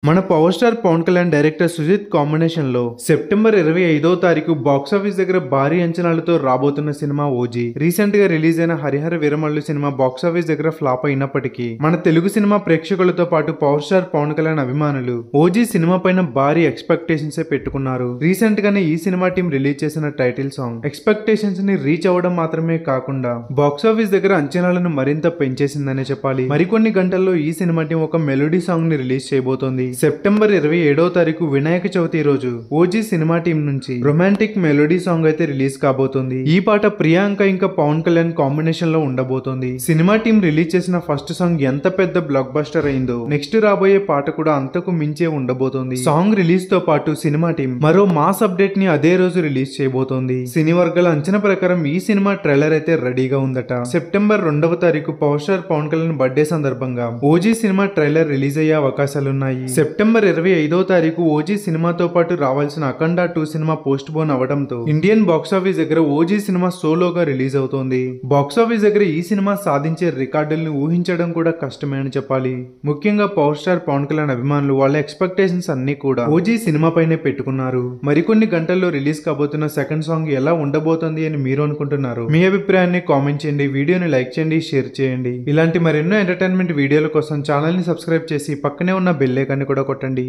మన power star Pawan Kalyan director Sujeeth combination లో September 25వ తారీఖు బాక్సాఫీస్ దగ్గర భారీ అంచనాలతో రాబోతున్న సినిమా ఓజీ. రీసెంట్ గా రిలీజ్ అయిన హరిహర వీరమల్లు సినిమా బాక్సాఫీస్ దగ్గర ఫ్లాప్ అయినప్పటికీ మన తెలుగు సినిమా ప్రేక్షకులతో పాటు పవర్ స్టార్ పవన్ కళ్యాణ్ అభిమానులు ఓజీ సినిమా పైన భారీ ఎక్స్పెక్టేషన్స్ పెట్టుకున్నారు. రీసెంట్ గానే ఈ సినిమా టీం రిలీజ్ చేసిన టైటిల్ సాంగ్ ఎక్స్పెక్టేషన్స్ ని రీచ్ అవ్వడం మాత్రమే కాకుండా బాక్సాఫీస్ దగ్గర అంచనాలను మరింత పెంచేసిందనే చెప్పాలి. మరికొన్ని గంటల్లో ఈ సినిమా టీం ఒక మెలోడీ సాంగ్ ని రిలీజ్ చేయబోతోంది. సెప్టెంబర్ 27వ తారీఖు వినాయక చవితి రోజు ఓజీ సినిమా టీం నుంచి రొమాంటిక్ మెలోడీ సాంగ్ అయితే రిలీజ్ కాబోతోంది. ఈ పాట ప్రియాంక ఇంకా పవన్ కళ్యాణ్ కాంబినేషన్ లో ఉండబోతోంది. సినిమా టీం రిలీజ్ చేసిన ఫస్ట్ సాంగ్ ఎంత పెద్ద బ్లాక్ బస్టర్ అయిందో నెక్స్ట్ రాబోయే పాట కూడా అంతకు మించే ఉండబోతోంది. సాంగ్ రిలీజ్ తో పాటు సినిమా టీం మరో మాస్ అప్డేట్ ని అదే రోజు రిలీజ్ చేయబోతోంది. సినీ వర్గాల అంచనా ప్రకారం ఈ సినిమా ట్రైలర్ అయితే రెడీగా ఉందట. సెప్టెంబర్ 2వ తారీఖు power star Pawan Kalyan birthday సందర్భంగా ఓజీ సినిమా ట్రైలర్ రిలీజ్ అయ్యే అవకాశాలున్నాయి. సెప్టెంబర్ 25వ తారీఖు ఓజీ సినిమాతో పాటు రావాల్సిన అఖండ 2 సినిమా పోస్ట్ పోన్ అవడంతో ఇండియన్ బాక్సాఫీస్ దగ్గర ఓజీ సినిమా సోలోగా రిలీజ్ అవుతోంది. బాక్సాఫీస్ దగ్గర ఈ సినిమా సాధించే రికార్డుల్ని ఊహించడం కూడా కష్టమే అని చెప్పాలి. ముఖ్యంగా పవర్ స్టార్ పవన్ కళ్యాణ్ అభిమానులు వాళ్ళ ఎక్స్పెక్టేషన్స్ అన్ని కూడా ఓజీ సినిమా పైనే పెట్టుకున్నారు. మరికొన్ని గంటల్లో రిలీజ్ కాబోతున్న సెకండ్ సాంగ్ ఎలా ఉండబోతోంది అని మీరు అనుకుంటున్నారు? మీ అభిప్రాయాన్ని కామెంట్ చేయండి, వీడియోని లైక్ చేయండి, షేర్ చేయండి. ఇలాంటి మరెన్నో ఎంటర్టైన్మెంట్ వీడియోల కోసం ఛానల్ ని సబ్స్క్రైబ్ చేసి పక్కనే ఉన్న బెల్ ఐకాన్ ని కూడా కొట్టండి.